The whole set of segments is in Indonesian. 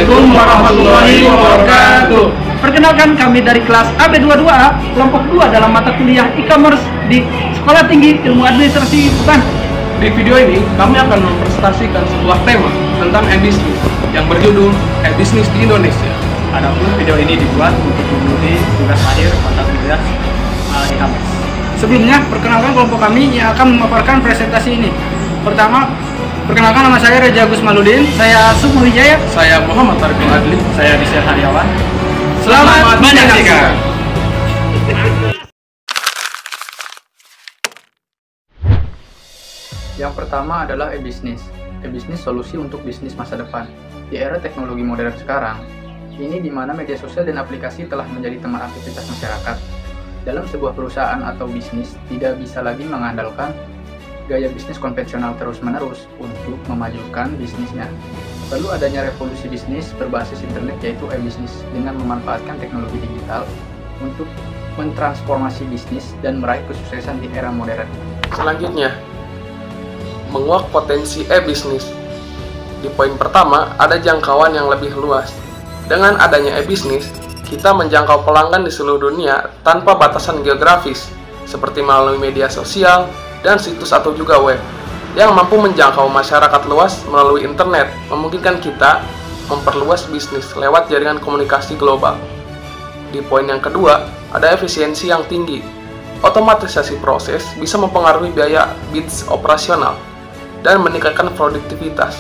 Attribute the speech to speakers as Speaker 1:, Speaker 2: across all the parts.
Speaker 1: Assalamualaikum warahmatullahi wabarakatuh.
Speaker 2: Perkenalkan, kami dari kelas AB22A, kelompok 2 dalam mata kuliah e-commerce di Sekolah Tinggi Ilmu Administrasi Bukan.
Speaker 1: Di video ini, kami akan mempresentasikan sebuah tema tentang e-bisnis yang berjudul e-bisnis di Indonesia.
Speaker 3: Adapun video ini dibuat untuk memenuhi tugas akhir mata kuliah e-commerce.
Speaker 2: Sebelumnya, perkenalkan kelompok kami yang akan memaparkan presentasi ini. Pertama, perkenalkan, nama saya Reja Agus Maludin, saya Sukma Wijaya.
Speaker 1: Saya Muhammad Tarikul Adli.
Speaker 3: Saya Rizal Haryawan.
Speaker 1: Selamat menyaksikan.
Speaker 4: Yang pertama adalah e-bisnis. E-bisnis solusi untuk bisnis masa depan. Di era teknologi modern sekarang, ini di mana media sosial dan aplikasi telah menjadi teman aktivitas masyarakat. Dalam sebuah perusahaan atau bisnis, tidak bisa lagi mengandalkan gaya bisnis konvensional terus-menerus untuk memajukan bisnisnya. Perlu adanya revolusi bisnis berbasis internet, yaitu e-bisnis, dengan memanfaatkan teknologi digital untuk mentransformasi bisnis dan meraih kesuksesan di era modern.
Speaker 1: Selanjutnya, menguak potensi e-bisnis. Di poin pertama, ada jangkauan yang lebih luas. Dengan adanya e-bisnis, kita menjangkau pelanggan di seluruh dunia tanpa batasan geografis, seperti melalui media sosial dan situs atau juga web, yang mampu menjangkau masyarakat luas melalui internet, memungkinkan kita memperluas bisnis lewat jaringan komunikasi global. Di poin yang kedua, ada efisiensi yang tinggi. Otomatisasi proses bisa mempengaruhi biaya bits operasional dan meningkatkan produktivitas.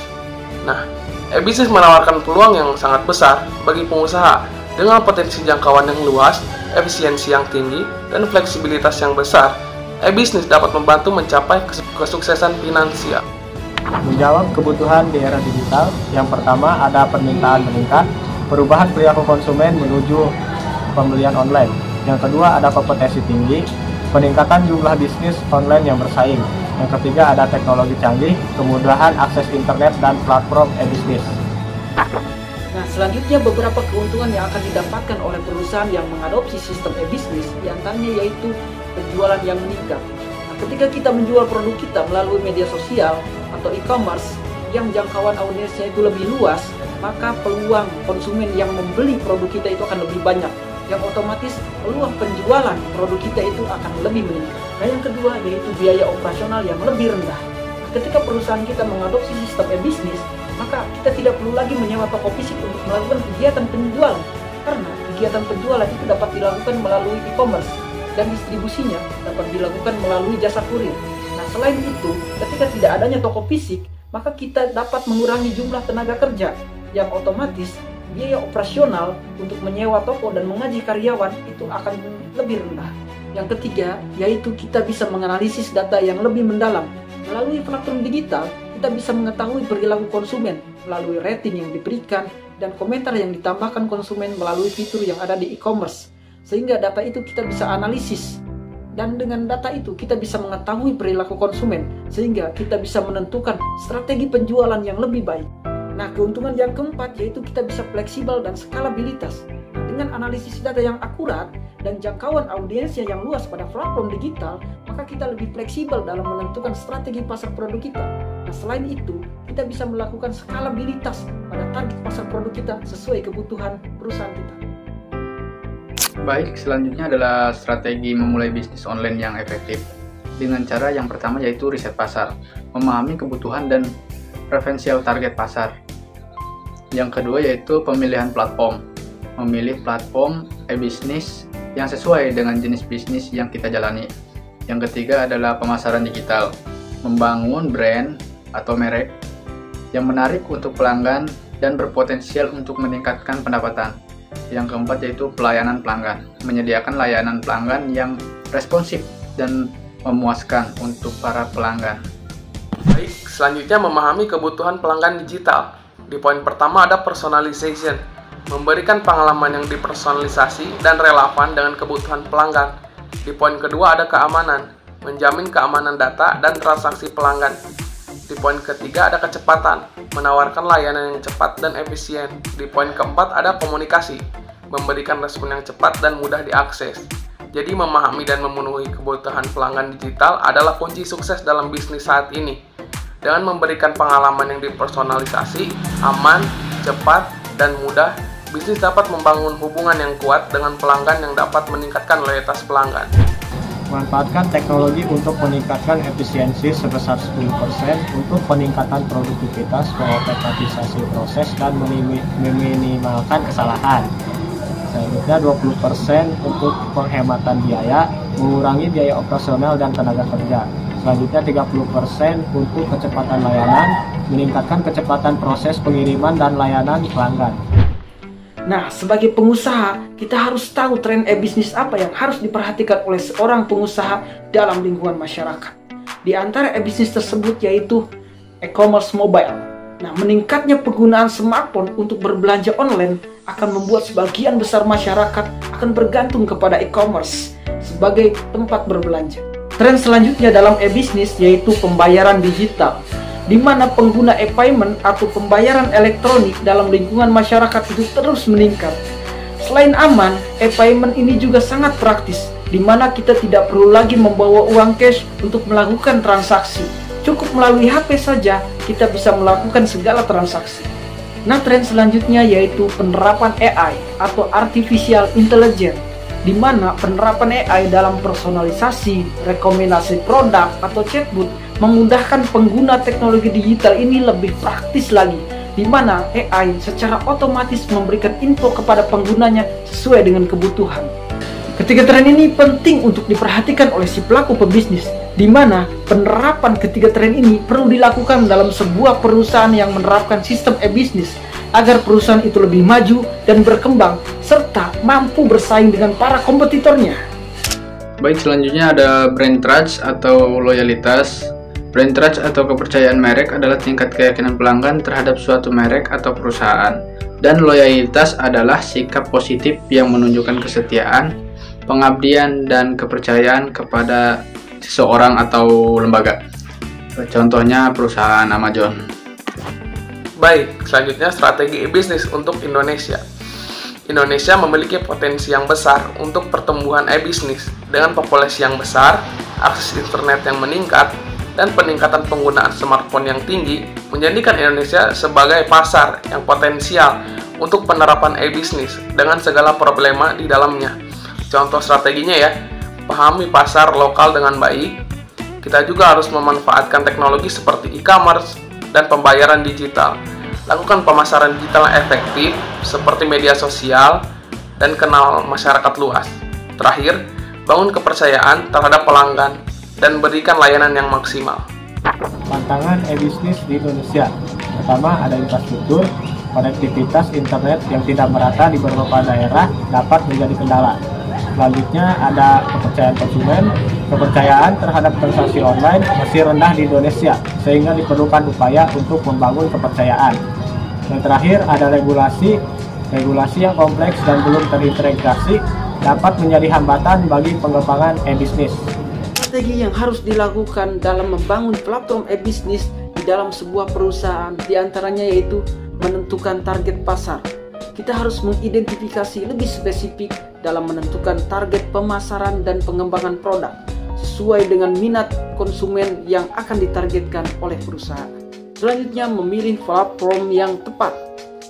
Speaker 1: Nah, e-bisnis menawarkan peluang yang sangat besar bagi pengusaha dengan potensi jangkauan yang luas, efisiensi yang tinggi, dan fleksibilitas yang besar. E-bisnis dapat membantu mencapai kesuksesan finansial.
Speaker 3: Menjawab kebutuhan di era digital, yang pertama ada permintaan meningkat, perubahan perilaku konsumen menuju pembelian online. Yang kedua ada kompetensi tinggi, peningkatan jumlah bisnis online yang bersaing. Yang ketiga ada teknologi canggih, kemudahan akses internet dan platform e-bisnis.
Speaker 2: Nah, selanjutnya beberapa keuntungan yang akan didapatkan oleh perusahaan yang mengadopsi sistem e-bisnis, diantaranya yaitu penjualan yang meningkat. Nah, ketika kita menjual produk kita melalui media sosial atau e-commerce yang jangkauan audiensnya itu lebih luas, maka peluang konsumen yang membeli produk kita itu akan lebih banyak, yang otomatis peluang penjualan produk kita itu akan lebih meningkat. Nah, yang kedua yaitu biaya operasional yang lebih rendah. Nah, ketika perusahaan kita mengadopsi sistem e-bisnis, maka kita tidak perlu lagi menyewa toko fisik untuk melakukan kegiatan penjualan, karena kegiatan penjualan itu dapat dilakukan melalui e-commerce dan distribusinya dapat dilakukan melalui jasa kurir. Nah, selain itu, ketika tidak adanya toko fisik, maka kita dapat mengurangi jumlah tenaga kerja, yang otomatis biaya operasional untuk menyewa toko dan mengaji karyawan itu akan lebih rendah. Yang ketiga, yaitu kita bisa menganalisis data yang lebih mendalam. Melalui platform digital, kita bisa mengetahui perilaku konsumen melalui rating yang diberikan dan komentar yang ditambahkan konsumen melalui fitur yang ada di e-commerce. Sehingga data itu kita bisa analisis. Dan dengan data itu kita bisa mengetahui perilaku konsumen, sehingga kita bisa menentukan strategi penjualan yang lebih baik. Nah, keuntungan yang keempat yaitu kita bisa fleksibel dan skalabilitas. Dengan analisis data yang akurat dan jangkauan audiensnya yang luas pada platform digital, maka kita lebih fleksibel dalam menentukan strategi pasar produk kita. Nah, selain itu, kita bisa melakukan skalabilitas pada target pasar produk kita sesuai kebutuhan perusahaan kita.
Speaker 4: Baik, selanjutnya adalah strategi memulai bisnis online yang efektif. Dengan cara yang pertama yaitu riset pasar, memahami kebutuhan dan preferensial target pasar. Yang kedua yaitu pemilihan platform, memilih platform e-bisnis yang sesuai dengan jenis bisnis yang kita jalani. Yang ketiga adalah pemasaran digital, membangun brand atau merek yang menarik untuk pelanggan dan berpotensial untuk meningkatkan pendapatan. Yang keempat yaitu pelayanan pelanggan, menyediakan layanan pelanggan yang responsif dan memuaskan untuk para pelanggan.
Speaker 1: Baik, selanjutnya memahami kebutuhan pelanggan digital. Di poin pertama ada personalization, memberikan pengalaman yang dipersonalisasi dan relevan dengan kebutuhan pelanggan. Di poin kedua ada keamanan, menjamin keamanan data dan transaksi pelanggan. Di poin ketiga ada kecepatan, menawarkan layanan yang cepat dan efisien. Di poin keempat ada komunikasi, memberikan respon yang cepat dan mudah diakses. Jadi memahami dan memenuhi kebutuhan pelanggan digital adalah kunci sukses dalam bisnis saat ini. Dengan memberikan pengalaman yang dipersonalisasi, aman, cepat, dan mudah, bisnis dapat membangun hubungan yang kuat dengan pelanggan yang dapat meningkatkan loyalitas pelanggan.
Speaker 3: Manfaatkan teknologi untuk meningkatkan efisiensi sebesar 10% untuk peningkatan produktivitas, mengautomatisasi proses, dan meminimalkan kesalahan. Selanjutnya 20% untuk penghematan biaya, mengurangi biaya operasional dan tenaga kerja. Selanjutnya 30% untuk kecepatan layanan, meningkatkan kecepatan proses pengiriman dan layanan pelanggan.
Speaker 2: Nah, sebagai pengusaha, kita harus tahu tren e-bisnis apa yang harus diperhatikan oleh seorang pengusaha dalam lingkungan masyarakat. Di antara e-bisnis tersebut yaitu e-commerce mobile. Nah, meningkatnya penggunaan smartphone untuk berbelanja online akan membuat sebagian besar masyarakat akan bergantung kepada e-commerce sebagai tempat berbelanja. Tren selanjutnya dalam e-bisnis yaitu pembayaran digital, di mana pengguna e-payment atau pembayaran elektronik dalam lingkungan masyarakat itu terus meningkat. Selain aman, e-payment ini juga sangat praktis, di mana kita tidak perlu lagi membawa uang cash untuk melakukan transaksi. Cukup melalui HP saja, kita bisa melakukan segala transaksi. Nah, tren selanjutnya yaitu penerapan AI atau Artificial Intelligence, di mana penerapan AI dalam personalisasi, rekomendasi produk, atau chatbot memudahkan pengguna teknologi digital ini lebih praktis lagi, di mana AI secara otomatis memberikan info kepada penggunanya sesuai dengan kebutuhan. Ketiga tren ini penting untuk diperhatikan oleh si pelaku pebisnis, di mana penerapan ketiga tren ini perlu dilakukan dalam sebuah perusahaan yang menerapkan sistem e-bisnis agar perusahaan itu lebih maju dan berkembang serta mampu bersaing dengan para kompetitornya.
Speaker 4: Baik, selanjutnya ada brand trust atau loyalitas. Brand trust atau kepercayaan merek adalah tingkat keyakinan pelanggan terhadap suatu merek atau perusahaan. Dan loyalitas adalah sikap positif yang menunjukkan kesetiaan, pengabdian, dan kepercayaan kepada seseorang atau lembaga. Contohnya perusahaan Amazon.
Speaker 1: Baik, selanjutnya strategi e-bisnis untuk Indonesia. Indonesia memiliki potensi yang besar untuk pertumbuhan e-bisnis dengan populasi yang besar, akses internet yang meningkat, dan peningkatan penggunaan smartphone yang tinggi menjadikan Indonesia sebagai pasar yang potensial untuk penerapan e-bisnis dengan segala problema di dalamnya. Contoh strateginya ya, pahami pasar lokal dengan baik. Kita juga harus memanfaatkan teknologi seperti e-commerce dan pembayaran digital. Lakukan pemasaran digital yang efektif seperti media sosial dan kenal masyarakat luas. Terakhir, bangun kepercayaan terhadap pelanggan dan berikan layanan yang maksimal.
Speaker 3: Tantangan e-bisnis di Indonesia. Pertama, ada infrastruktur. Konektivitas internet yang tidak merata di beberapa daerah dapat menjadi kendala. Selanjutnya ada kepercayaan konsumen. Kepercayaan terhadap transaksi online masih rendah di Indonesia, sehingga diperlukan upaya untuk membangun kepercayaan. Yang terakhir ada regulasi yang kompleks dan belum terintegrasi dapat menjadi hambatan bagi pengembangan e-bisnis.
Speaker 2: Strategi yang harus dilakukan dalam membangun platform e-bisnis di dalam sebuah perusahaan diantaranya yaitu menentukan target pasar. Kita harus mengidentifikasi lebih spesifik dalam menentukan target pemasaran dan pengembangan produk sesuai dengan minat konsumen yang akan ditargetkan oleh perusahaan. Selanjutnya, memilih platform yang tepat.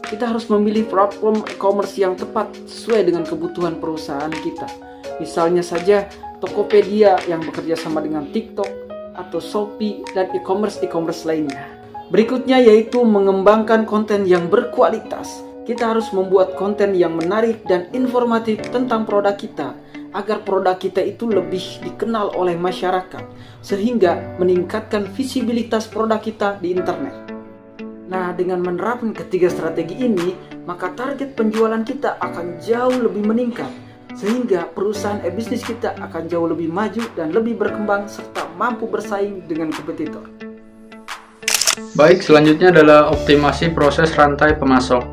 Speaker 2: Kita harus memilih platform e-commerce yang tepat sesuai dengan kebutuhan perusahaan kita. Misalnya saja Tokopedia yang bekerja sama dengan TikTok atau Shopee dan e-commerce lainnya. Berikutnya yaitu mengembangkan konten yang berkualitas. Kita harus membuat konten yang menarik dan informatif tentang produk kita agar produk kita itu lebih dikenal oleh masyarakat sehingga meningkatkan visibilitas produk kita di internet. Nah, dengan menerapkan ketiga strategi ini, maka target penjualan kita akan jauh lebih meningkat sehingga perusahaan e-bisnis kita akan jauh lebih maju dan lebih berkembang serta mampu bersaing dengan kompetitor.
Speaker 4: Baik, selanjutnya adalah optimasi proses rantai pemasok.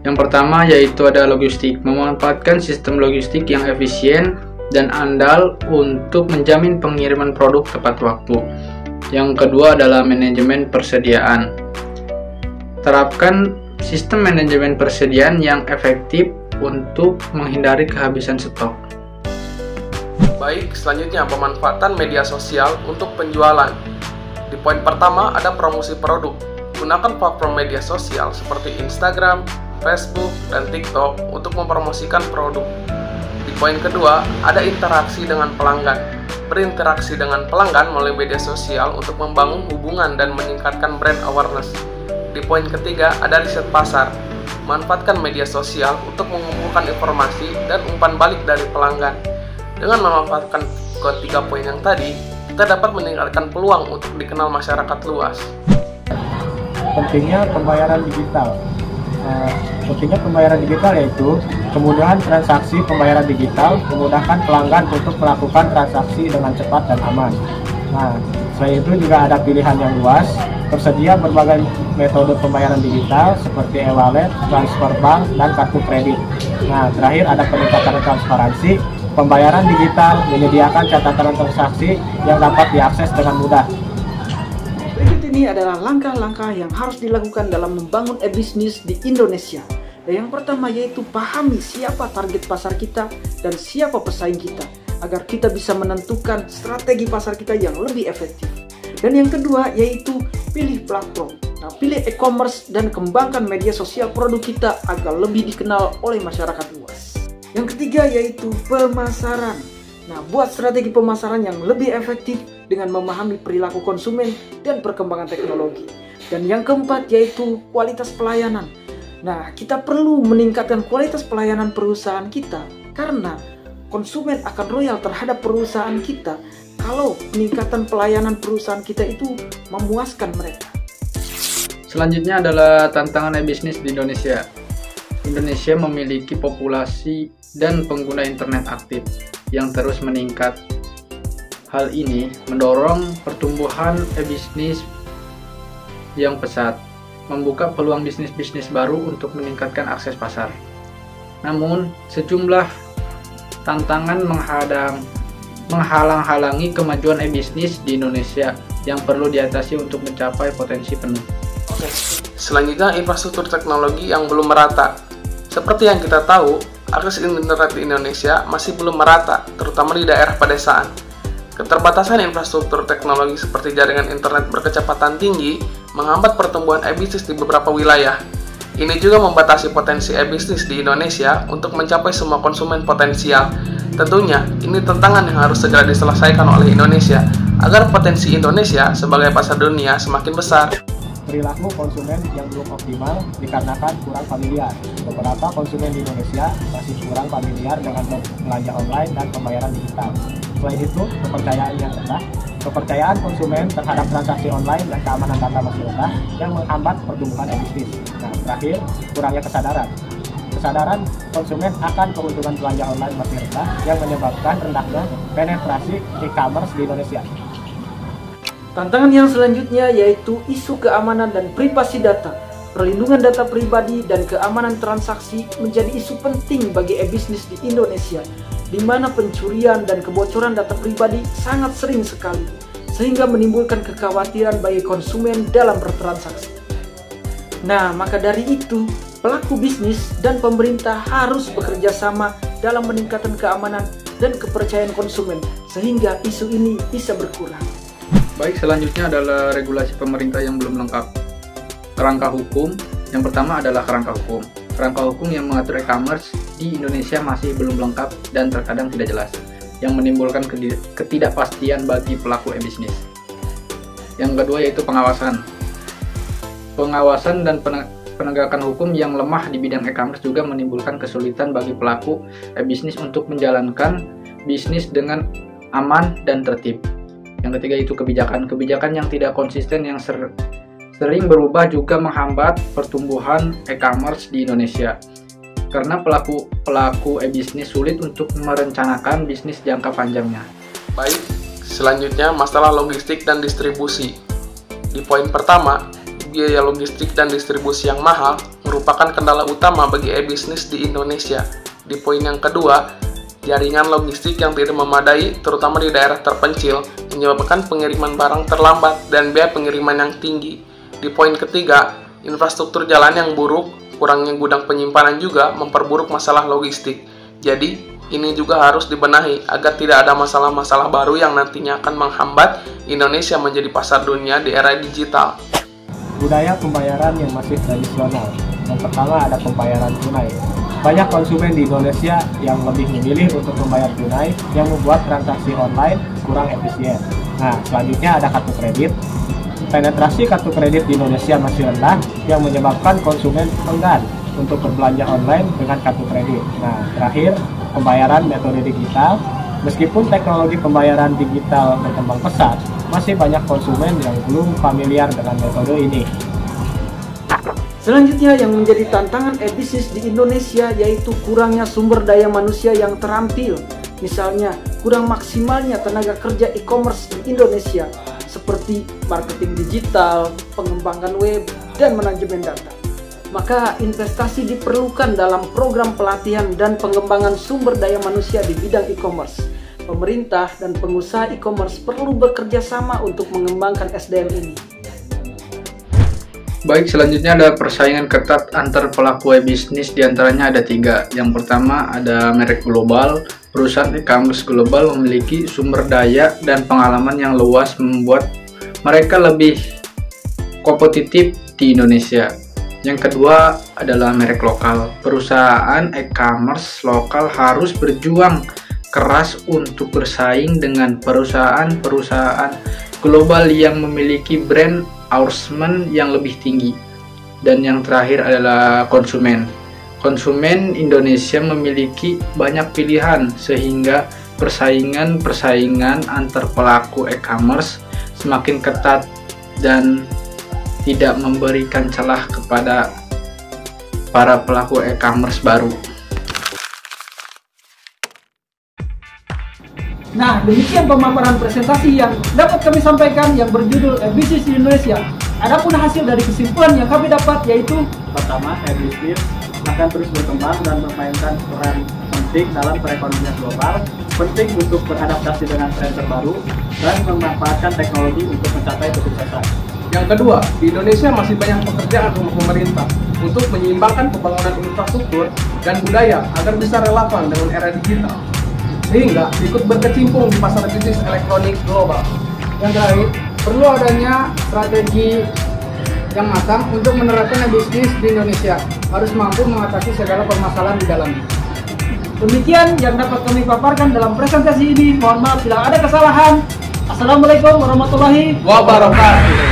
Speaker 4: Yang pertama yaitu ada logistik, memanfaatkan sistem logistik yang efisien dan andal untuk menjamin pengiriman produk tepat waktu. Yang kedua adalah manajemen persediaan. Terapkan sistem manajemen persediaan yang efektif untuk menghindari kehabisan stok.
Speaker 1: Baik, selanjutnya pemanfaatan media sosial untuk penjualan. Di poin pertama ada promosi produk. Gunakan platform media sosial seperti Instagram, Facebook, dan TikTok untuk mempromosikan produk. Di poin kedua, ada interaksi dengan pelanggan. Berinteraksi dengan pelanggan melalui media sosial untuk membangun hubungan dan meningkatkan brand awareness. Di poin ketiga, ada riset pasar. Manfaatkan media sosial untuk mengumpulkan informasi dan umpan balik dari pelanggan. Dengan memanfaatkan ketiga poin yang tadi, kita dapat meningkatkan peluang untuk dikenal masyarakat luas.
Speaker 3: Pentingnya pembayaran digital. Pentingnya pembayaran digital yaitu kemudahan transaksi pembayaran digital, memudahkan pelanggan untuk melakukan transaksi dengan cepat dan aman. Nah, selain itu juga ada pilihan yang luas, tersedia berbagai metode pembayaran digital seperti e-wallet, transfer bank, dan kartu kredit. Nah, terakhir ada peningkatan transparansi. Pembayaran digital menyediakan catatan transaksi yang dapat diakses dengan mudah.
Speaker 2: Berikut ini adalah langkah-langkah yang harus dilakukan dalam membangun e-bisnis di Indonesia. Dan yang pertama yaitu pahami siapa target pasar kita dan siapa pesaing kita, agar kita bisa menentukan strategi pasar kita yang lebih efektif. Dan yang kedua yaitu pilih platform. Nah, pilih e-commerce dan kembangkan media sosial produk kita agar lebih dikenal oleh masyarakat luas. Yang ketiga yaitu pemasaran. Nah, buat strategi pemasaran yang lebih efektif dengan memahami perilaku konsumen dan perkembangan teknologi. Dan yang keempat yaitu kualitas pelayanan. Nah, kita perlu meningkatkan kualitas pelayanan perusahaan kita karena konsumen akan loyal terhadap perusahaan kita kalau peningkatan pelayanan perusahaan kita itu memuaskan mereka.
Speaker 4: Selanjutnya adalah tantangan e-bisnis di Indonesia. Indonesia memiliki populasi dan pengguna internet aktif yang terus meningkat. Hal ini mendorong pertumbuhan e-bisnis yang pesat, membuka peluang bisnis-bisnis baru untuk meningkatkan akses pasar. Namun, sejumlah tantangan menghalang-halangi kemajuan e-bisnis di Indonesia yang perlu diatasi untuk mencapai potensi penuh.
Speaker 1: Oke, selanjutnya infrastruktur teknologi yang belum merata. Seperti yang kita tahu, akses internet di Indonesia masih belum merata, terutama di daerah pedesaan. Keterbatasan infrastruktur teknologi seperti jaringan internet berkecepatan tinggi menghambat pertumbuhan e-bisnis di beberapa wilayah. Ini juga membatasi potensi e-bisnis di Indonesia untuk mencapai semua konsumen potensial. Tentunya, ini tantangan yang harus segera diselesaikan oleh Indonesia agar potensi Indonesia sebagai pasar dunia semakin besar.
Speaker 3: Perilaku konsumen yang belum optimal dikarenakan kurang familiar. Beberapa konsumen di Indonesia masih kurang familiar dengan belanja online dan pembayaran digital. Selain itu, kepercayaan yang rendah, kepercayaan konsumen terhadap transaksi online dan keamanan data masih rendah yang menghambat pertumbuhan e-bisnis. Nah, terakhir, kurangnya kesadaran. Kesadaran konsumen akan keuntungan belanja online masih rendah yang menyebabkan rendahnya penetrasi e-commerce di Indonesia.
Speaker 2: Tantangan yang selanjutnya yaitu isu keamanan dan privasi data. Perlindungan data pribadi dan keamanan transaksi menjadi isu penting bagi e-bisnis di Indonesia, di mana pencurian dan kebocoran data pribadi sangat sering sekali, sehingga menimbulkan kekhawatiran bagi konsumen dalam bertransaksi. Nah, maka dari itu, pelaku bisnis dan pemerintah harus bekerja sama dalam meningkatkan keamanan dan kepercayaan konsumen, sehingga isu ini bisa berkurang.
Speaker 4: Baik, selanjutnya adalah regulasi pemerintah yang belum lengkap. Kerangka hukum, yang pertama adalah kerangka hukum. Kerangka hukum yang mengatur e-commerce di Indonesia masih belum lengkap dan terkadang tidak jelas, yang menimbulkan ketidakpastian bagi pelaku e-bisnis. Yang kedua yaitu pengawasan. Pengawasan dan penegakan hukum yang lemah di bidang e-commerce juga menimbulkan kesulitan bagi pelaku e-bisnis untuk menjalankan bisnis dengan aman dan tertib. Yang ketiga itu kebijakan yang tidak konsisten yang sering berubah juga menghambat pertumbuhan e-commerce di Indonesia. Karena pelaku e-bisnis sulit untuk merencanakan bisnis jangka panjangnya.
Speaker 1: Baik, selanjutnya masalah logistik dan distribusi. Di poin pertama, biaya logistik dan distribusi yang mahal merupakan kendala utama bagi e-bisnis di Indonesia. Di poin yang kedua, jaringan logistik yang tidak memadai, terutama di daerah terpencil, menyebabkan pengiriman barang terlambat dan biaya pengiriman yang tinggi. Di poin ketiga, infrastruktur jalan yang buruk, kurangnya gudang penyimpanan juga memperburuk masalah logistik. Jadi, ini juga harus dibenahi agar tidak ada masalah-masalah baru yang nantinya akan menghambat Indonesia menjadi pasar dunia di era digital.
Speaker 3: Budaya pembayaran yang masih tradisional. Yang pertama ada pembayaran tunai. Banyak konsumen di Indonesia yang lebih memilih untuk membayar tunai yang membuat transaksi online kurang efisien. Nah, selanjutnya ada kartu kredit. Penetrasi kartu kredit di Indonesia masih rendah yang menyebabkan konsumen enggan untuk berbelanja online dengan kartu kredit. Nah, terakhir, pembayaran metode digital. Meskipun teknologi pembayaran digital berkembang pesat, masih banyak konsumen yang belum familiar dengan metode ini.
Speaker 2: Selanjutnya yang menjadi tantangan e-bisnis di Indonesia yaitu kurangnya sumber daya manusia yang terampil. Misalnya, kurang maksimalnya tenaga kerja e-commerce di Indonesia seperti marketing digital, pengembangan web, dan manajemen data. Maka investasi diperlukan dalam program pelatihan dan pengembangan sumber daya manusia di bidang e-commerce. Pemerintah dan pengusaha e-commerce perlu bekerja sama untuk mengembangkan SDM ini.
Speaker 4: Baik, selanjutnya ada persaingan ketat antar pelaku e-bisnis, diantaranya ada 3. Yang pertama ada merek global. Perusahaan e-commerce global memiliki sumber daya dan pengalaman yang luas membuat mereka lebih kompetitif di Indonesia. Yang kedua adalah merek lokal. Perusahaan e-commerce lokal harus berjuang keras untuk bersaing dengan perusahaan-perusahaan global yang memiliki brand endorsement yang lebih tinggi. Dan yang terakhir adalah konsumen. Konsumen Indonesia memiliki banyak pilihan sehingga persaingan antar pelaku e-commerce semakin ketat dan tidak memberikan celah kepada para pelaku e-commerce baru.
Speaker 2: Nah, demikian pemaparan presentasi yang dapat kami sampaikan yang berjudul e-bisnis di Indonesia. Adapun hasil dari kesimpulan yang kami dapat yaitu
Speaker 3: Pertama, e-bisnis akan terus berkembang dan memainkan peran penting dalam perekonomian global, penting untuk beradaptasi dengan tren terbaru, dan memanfaatkan teknologi untuk mencapai kesuksesan.
Speaker 1: Yang kedua, di Indonesia masih banyak pekerjaan rumah pemerintah untuk menyeimbangkan pembangunan infrastruktur dan budaya agar bisa relevan dengan era digital, sehingga ikut berkecimpung di pasar bisnis elektronik global.
Speaker 5: Yang terakhir, perlu adanya strategi yang matang untuk menerapkan bisnis di Indonesia. Harus mampu mengatasi segala permasalahan di dalamnya.
Speaker 2: demikian yang dapat kami paparkan dalam presentasi ini. Mohon maaf bila ada kesalahan. Assalamualaikum warahmatullahi
Speaker 1: Wabarakatuh.